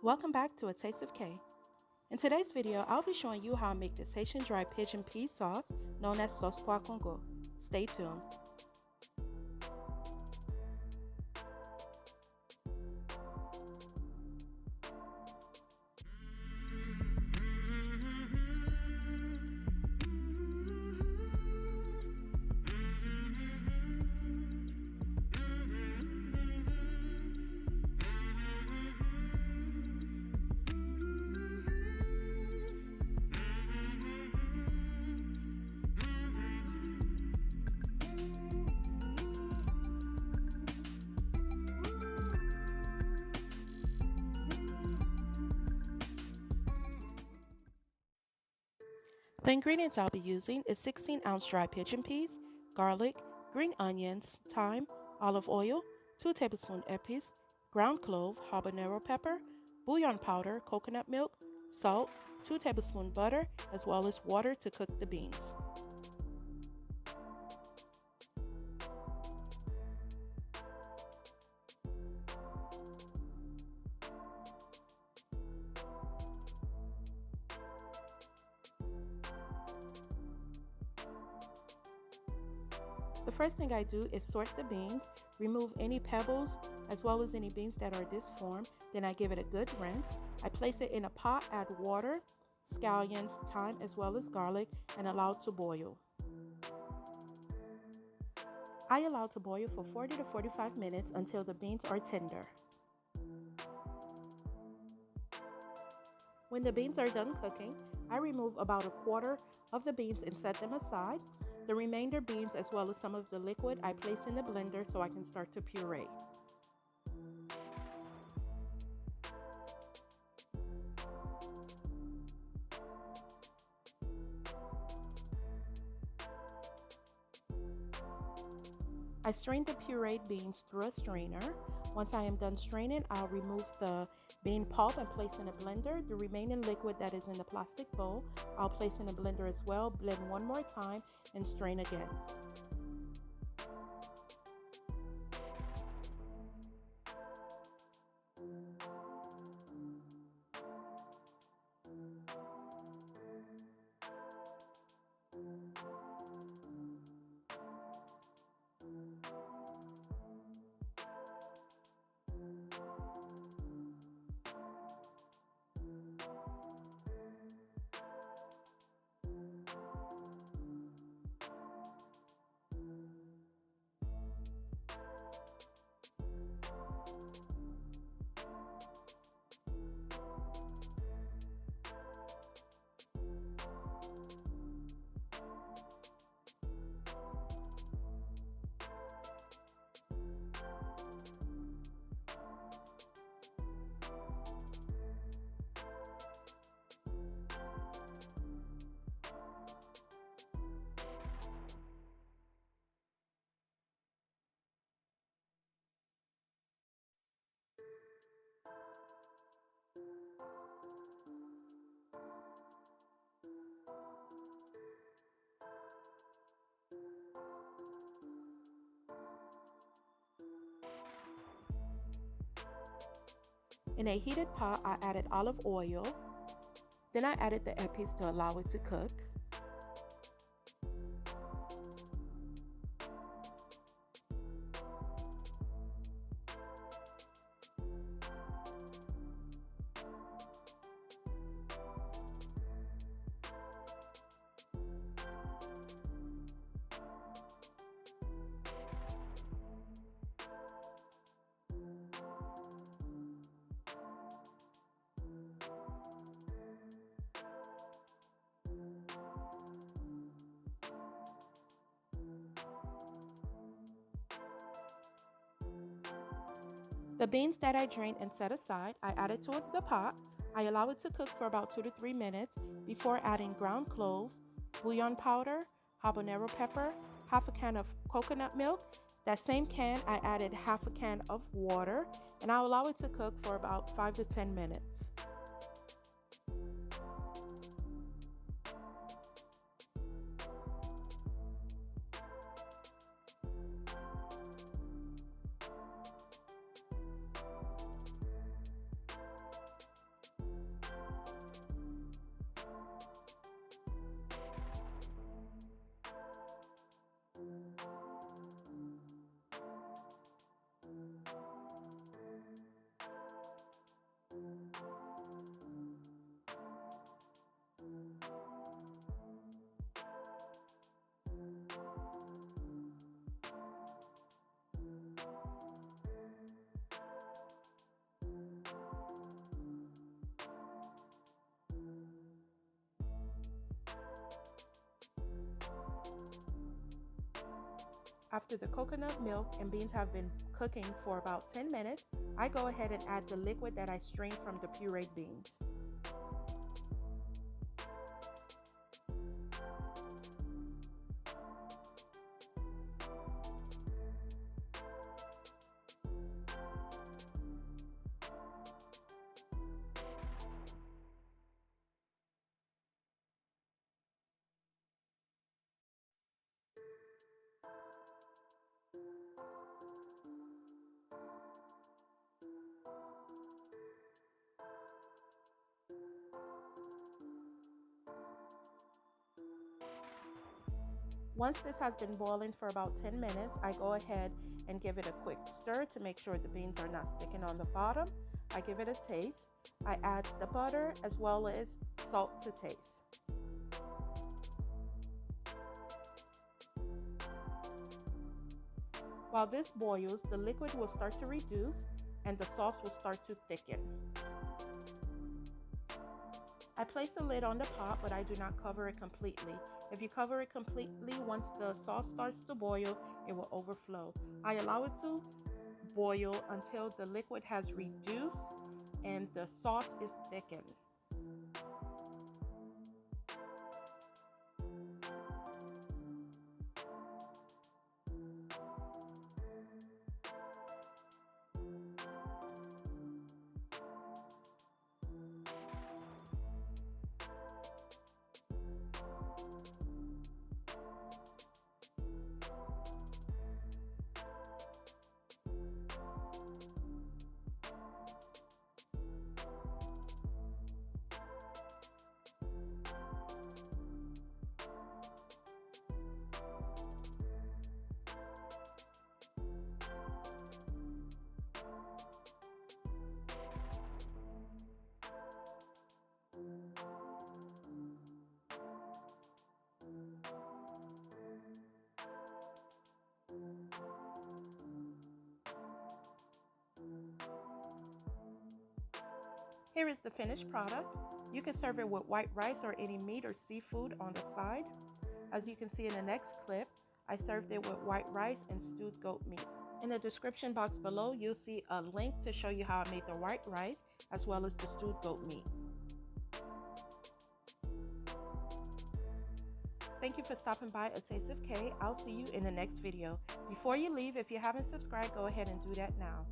Welcome back to A Taste of K. In today's video, I'll be showing you how I make this Haitian dry pigeon pea sauce known as Sos Pwa Congo. Stay tuned. The ingredients I'll be using is 16-ounce dry pigeon peas, garlic, green onions, thyme, olive oil, 2 tablespoon epice, ground clove, habanero pepper, bouillon powder, coconut milk, salt, 2 tablespoon butter, as well as water to cook the beans. The first thing I do is sort the beans, remove any pebbles as well as any beans that are disformed. Then I give it a good rinse. I place it in a pot, add water, scallions, thyme, as well as garlic, and allow it to boil. I allow it to boil for 40 to 45 minutes until the beans are tender. When the beans are done cooking, I remove about a quarter of the beans and set them aside. The remainder beans as well as some of the liquid I place in the blender so I can start to puree. I strain the pureed beans through a strainer. Once I am done straining, I'll remove the bean pulp and place in a blender. The remaining liquid that is in the plastic bowl, I'll place in a blender as well, blend one more time, and strain again. In a heated pot, I added olive oil. Then I added the epice to allow it to cook. The beans that I drained and set aside, I added to the pot. I allow it to cook for about 2 to 3 minutes before adding ground cloves, bouillon powder, habanero pepper, half a can of coconut milk. That same can, I added half a can of water, and I'll allow it to cook for about 5 to 10 minutes. After the coconut milk and beans have been cooking for about 10 minutes, I go ahead and add the liquid that I strained from the pureed beans. Once this has been boiling for about 10 minutes, I go ahead and give it a quick stir to make sure the beans are not sticking on the bottom. I give it a taste. I add the butter as well as salt to taste. While this boils, the liquid will start to reduce and the sauce will start to thicken. I place the lid on the pot, but I do not cover it completely. If you cover it completely, once the sauce starts to boil, it will overflow. I allow it to boil until the liquid has reduced and the sauce is thickened. Here is the finished product. You can serve it with white rice or any meat or seafood on the side. As you can see in the next clip, I served it with white rice and stewed goat meat. In the description box below, you'll see a link to show you how I made the white rice as well as the stewed goat meat. Thank you for stopping by A Taste of K. I'll see you in the next video. Before you leave, if you haven't subscribed, go ahead and do that now.